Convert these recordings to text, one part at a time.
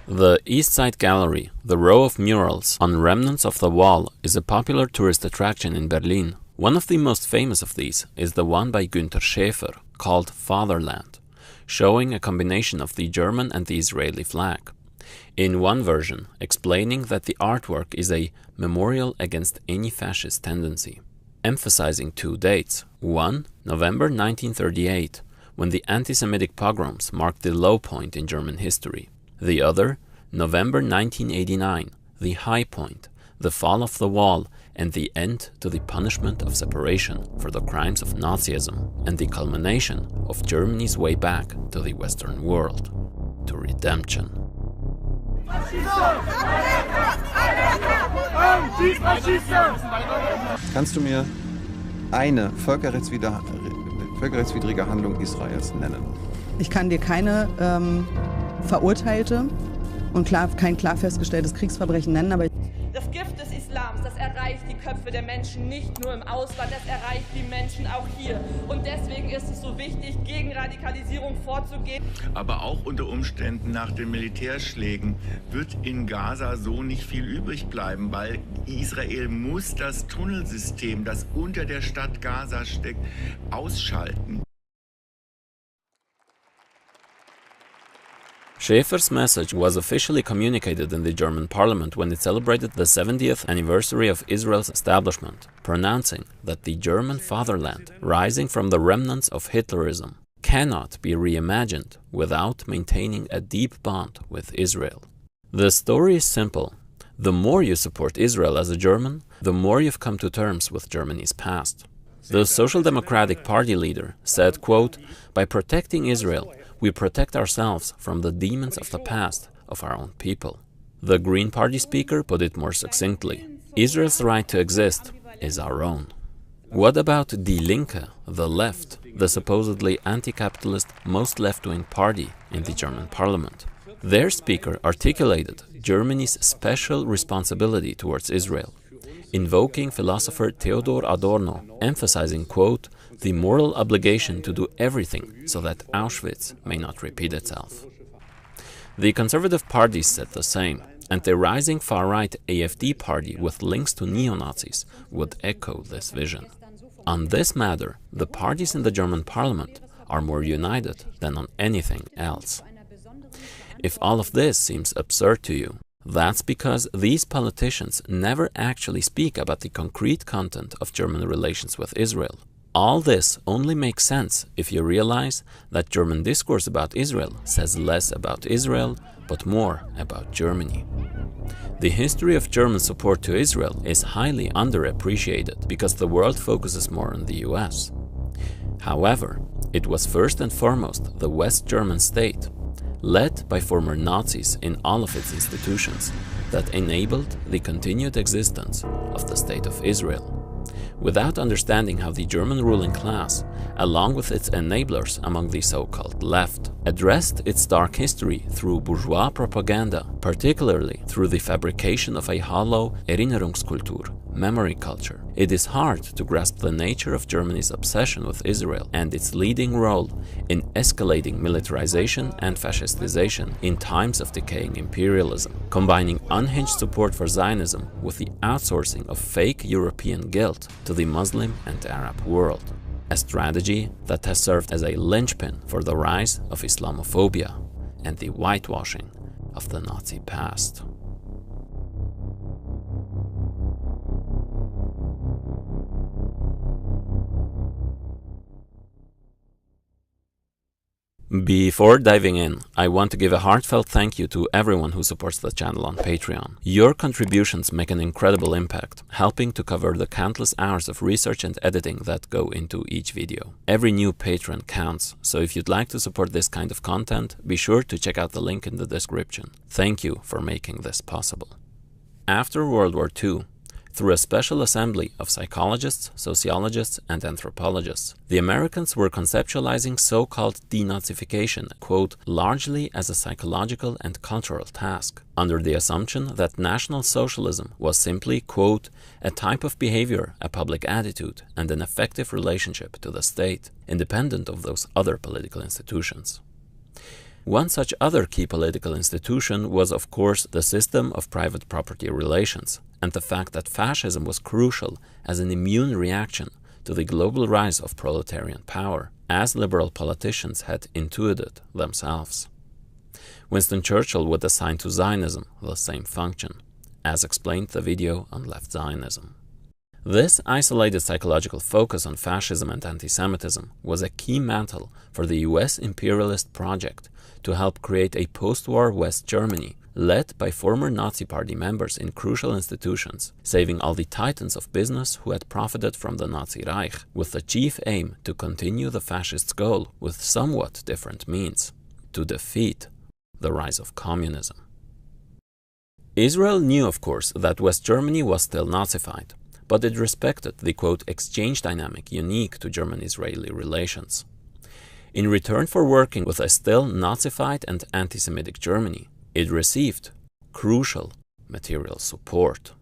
The East Side Gallery, the row of murals on remnants of the wall, is a popular tourist attraction in Berlin. One of the most famous of these is the one by Günter Schäfer, called Fatherland, showing a combination of the German and the Israeli flag. In one version, explaining that the artwork is a memorial against any fascist tendency, emphasizing two dates. One, November 1938, when the anti-Semitic pogroms marked the low point in German history. The other, November 1989, the high point, the fall of the wall, and the end to the punishment of separation for the crimes of Nazism, and the culmination of Germany's way back to the Western world, to redemption. Kannst du mir eine völkerrechtswidrige Handlung Israels nennen? Ich kann dir keine verurteilte und kein klar festgestelltes Kriegsverbrechen nennen, aber das Gift des Islams, das erreicht die Köpfe der Menschen nicht nur im Ausland, das erreicht die Menschen auch hier. Und deswegen ist es so wichtig, gegen Radikalisierung vorzugehen. Aber auch unter Umständen nach den Militärschlägen wird in Gaza so nicht viel übrig bleiben, weil Israel muss das Tunnelsystem, das unter der Stadt Gaza steckt, ausschalten. Schäfer's message was officially communicated in the German parliament when it celebrated the 70th anniversary of Israel's establishment, pronouncing that the German fatherland, rising from the remnants of Hitlerism, cannot be reimagined without maintaining a deep bond with Israel. The story is simple. The more you support Israel as a German, the more you've come to terms with Germany's past. The Social Democratic Party leader said, quote, "By protecting Israel, we protect ourselves from the demons of the past of our own people." The Green Party speaker put it more succinctly. Israel's right to exist is our own. What about Die Linke, the left, the supposedly anti-capitalist, most left-wing party in the German parliament? Their speaker articulated Germany's special responsibility towards Israel, invoking philosopher Theodor Adorno, emphasizing, quote, "the moral obligation to do everything so that Auschwitz may not repeat itself." The conservative parties said the same, and the rising far-right AfD party with links to neo-Nazis would echo this vision. On this matter, the parties in the German parliament are more united than on anything else. If all of this seems absurd to you, that's because these politicians never actually speak about the concrete content of German relations with Israel. All this only makes sense if you realize that German discourse about Israel says less about Israel, but more about Germany. The history of German support to Israel is highly underappreciated because the world focuses more on the US. However, it was first and foremost the West German state, led by former Nazis in all of its institutions, that enabled the continued existence of the State of Israel. Without understanding how the German ruling class, along with its enablers among the so-called left, addressed its dark history through bourgeois propaganda, particularly through the fabrication of a hollow Erinnerungskultur, memory culture, it is hard to grasp the nature of Germany's obsession with Israel and its leading role in escalating militarization and fascistization in times of decaying imperialism, combining unhinged support for Zionism with the outsourcing of fake European guilt to the Muslim and Arab world, a strategy that has served as a linchpin for the rise of Islamophobia and the whitewashing of the Nazi past. Before diving in, I want to give a heartfelt thank you to everyone who supports the channel on Patreon. Your contributions make an incredible impact, helping to cover the countless hours of research and editing that go into each video. Every new patron counts, so if you'd like to support this kind of content, be sure to check out the link in the description. Thank you for making this possible. After World War II, through a special assembly of psychologists, sociologists, and anthropologists, the Americans were conceptualizing so-called denazification, quote, largely as a psychological and cultural task, under the assumption that National Socialism was simply, quote, a type of behavior, a public attitude, and an effective relationship to the state, independent of those other political institutions. One such other key political institution was, of course, the system of private property relations, and the fact that fascism was crucial as an immune reaction to the global rise of proletarian power, as liberal politicians had intuited themselves. Winston Churchill would assign to Zionism the same function, as explained the video on left Zionism. This isolated psychological focus on fascism and anti-Semitism was a key mantle for the US imperialist project to help create a post-war West Germany led by former Nazi Party members in crucial institutions, saving all the titans of business who had profited from the Nazi Reich, with the chief aim to continue the fascists' goal with somewhat different means, to defeat the rise of communism. Israel knew, of course, that West Germany was still Nazified, but it respected the, quote, exchange dynamic unique to German-Israeli relations. In return for working with a still Nazified and anti-Semitic Germany, it received crucial material support.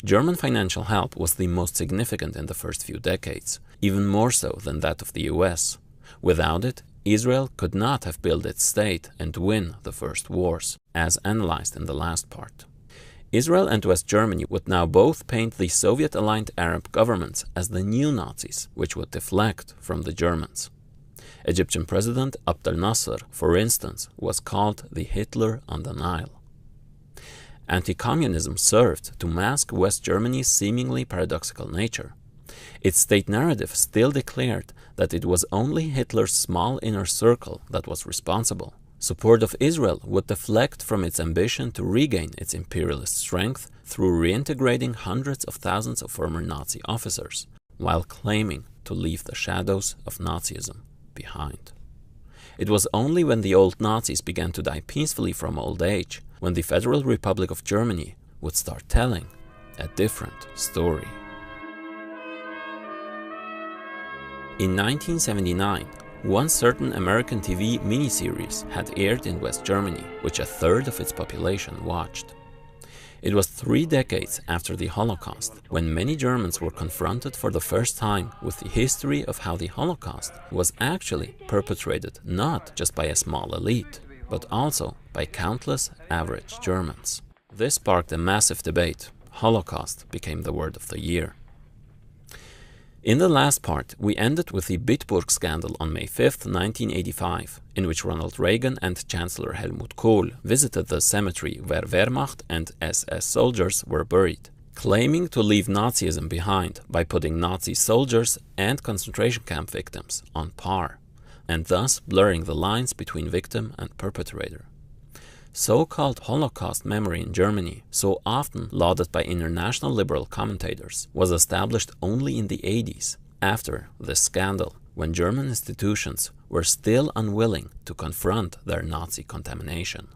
German financial help was the most significant in the first few decades, even more so than that of the US. Without it, Israel could not have built its state and win the first wars, as analyzed in the last part. Israel and West Germany would now both paint the Soviet-aligned Arab governments as the new Nazis, which would deflect from the Germans. Egyptian President Abdel Nasser, for instance, was called the Hitler on the Nile. Anti-communism served to mask West Germany's seemingly paradoxical nature. Its state narrative still declared that it was only Hitler's small inner circle that was responsible. Support of Israel would deflect from its ambition to regain its imperialist strength through reintegrating hundreds of thousands of former Nazi officers, while claiming to leave the shadows of Nazism behind. It was only when the old Nazis began to die peacefully from old age, when the Federal Republic of Germany would start telling a different story. In 1979, one certain American TV miniseries had aired in West Germany, which a third of its population watched. It was 3 decades after the Holocaust, when many Germans were confronted for the first time with the history of how the Holocaust was actually perpetrated not just by a small elite, but also by countless average Germans. This sparked a massive debate. Holocaust became the word of the year. In the last part, we ended with the Bitburg scandal on May 5, 1985, in which Ronald Reagan and Chancellor Helmut Kohl visited the cemetery where Wehrmacht and SS soldiers were buried, claiming to leave Nazism behind by putting Nazi soldiers and concentration camp victims on par, and thus blurring the lines between victim and perpetrator. So-called Holocaust memory in Germany, so often lauded by international liberal commentators, was established only in the 80s, after this scandal, when German institutions were still unwilling to confront their Nazi contamination.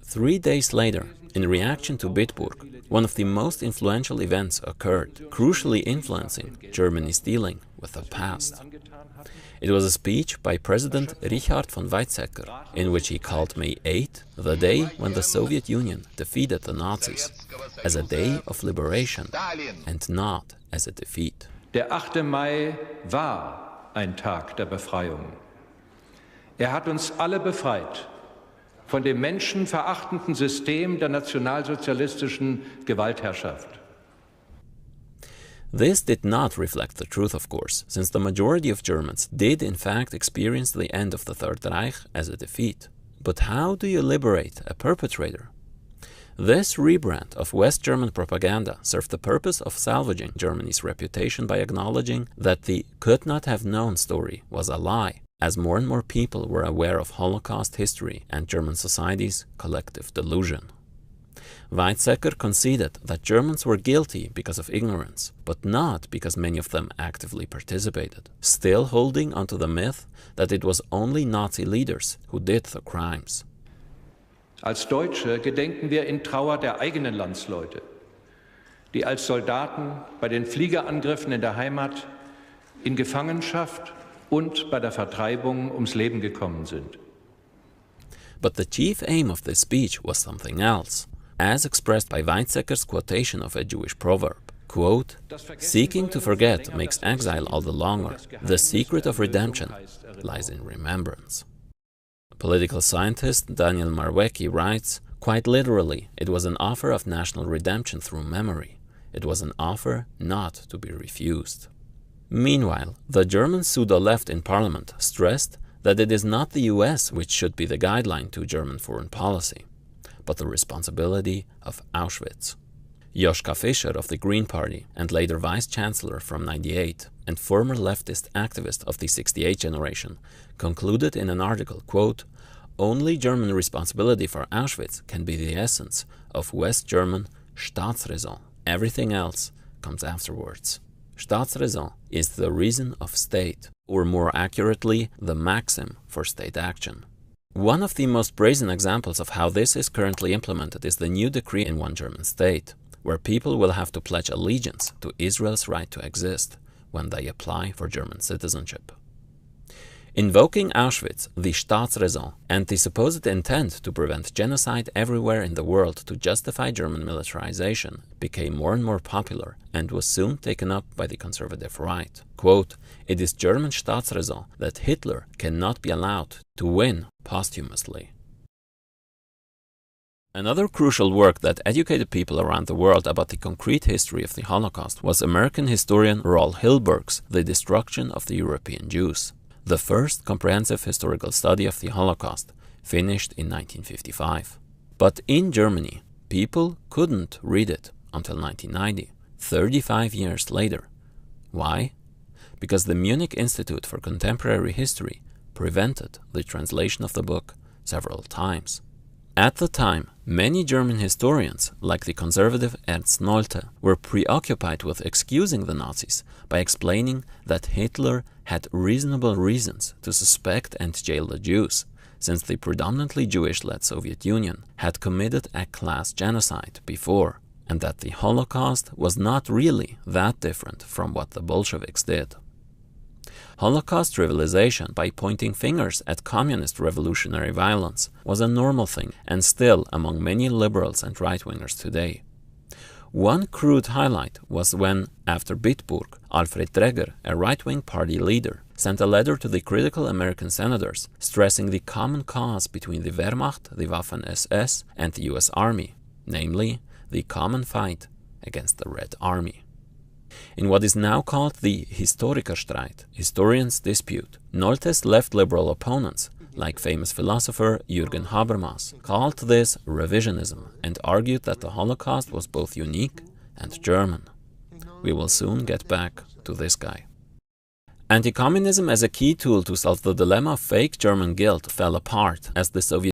3 days later, in reaction to Bitburg, one of the most influential events occurred, crucially influencing Germany's dealing with the past. It was a speech by President Richard von Weizsäcker, in which he called May 8 the day when the Soviet Union defeated the Nazis, as a day of liberation and not as a defeat. Der 8. Mai war ein Tag der Befreiung. Hat uns alle befreit von dem menschenverachtenden System der nationalsozialistischen Gewaltherrschaft. This did not reflect the truth, of course, since the majority of Germans did in fact experience the end of the Third Reich as a defeat. But how do you liberate a perpetrator? This rebrand of West German propaganda served the purpose of salvaging Germany's reputation by acknowledging that the could not have known story was a lie, as more and more people were aware of Holocaust history and German society's collective delusion. Weizsäcker conceded that Germans were guilty because of ignorance, but not because many of them actively participated, still holding onto the myth that it was only Nazi leaders who did the crimes. Als Deutsche gedenken wir in Trauer der eigenen Landsleute, die als Soldaten bei den Fliegerangriffen in der Heimat, in Gefangenschaft und bei der Vertreibung ums Leben gekommen sind. But the chief aim of this speech was something else, as expressed by Weizsäcker's quotation of a Jewish proverb, quote, "Seeking to forget makes exile all the longer. The secret of redemption lies in remembrance." Political scientist Daniel Marwecki writes, "Quite literally, it was an offer of national redemption through memory. It was an offer not to be refused." Meanwhile, the German pseudo-left in parliament stressed that it is not the US which should be the guideline to German foreign policy, but the responsibility of Auschwitz. Joschka Fischer of the Green Party and later vice-chancellor from 98 and former leftist activist of the 68 generation concluded in an article, quote, "Only German responsibility for Auschwitz can be the essence of West German Staatsräson. Everything else comes afterwards." Staatsräson is the reason of state, or more accurately, the maxim for state action. One of the most brazen examples of how this is currently implemented is the new decree in one German state, where people will have to pledge allegiance to Israel's right to exist when they apply for German citizenship. Invoking Auschwitz, the Staatsräson, and the supposed intent to prevent genocide everywhere in the world to justify German militarization became more and more popular and was soon taken up by the conservative right. Quote, "It is German Staatsräson that Hitler cannot be allowed to win posthumously." Another crucial work that educated people around the world about the concrete history of the Holocaust was American historian Roll Hilberg's The Destruction of the European Jews, the first comprehensive historical study of the Holocaust, finished in 1955. But in Germany, people couldn't read it until 1990, 35 years later. Why? Because the Munich Institute for Contemporary History prevented the translation of the book several times. At the time, many German historians, like the conservative Ernst Nolte, were preoccupied with excusing the Nazis by explaining that Hitler had reasonable reasons to suspect and jail the Jews, since the predominantly Jewish-led Soviet Union had committed a class genocide before, and that the Holocaust was not really that different from what the Bolsheviks did. Holocaust trivialization by pointing fingers at communist revolutionary violence was a normal thing and still among many liberals and right-wingers today. One crude highlight was when, after Bitburg, Alfred Dreger, a right-wing party leader, sent a letter to the critical American senators stressing the common cause between the Wehrmacht, the Waffen-SS, and the US Army, namely, the common fight against the Red Army. In what is now called the Historikerstreit, historians' dispute, Nolte's left-liberal opponents, like famous philosopher Jürgen Habermas, called this revisionism and argued that the Holocaust was both unique and German. We will soon get back to this guy. Anti-communism as a key tool to solve the dilemma of fake German guilt fell apart as the Soviet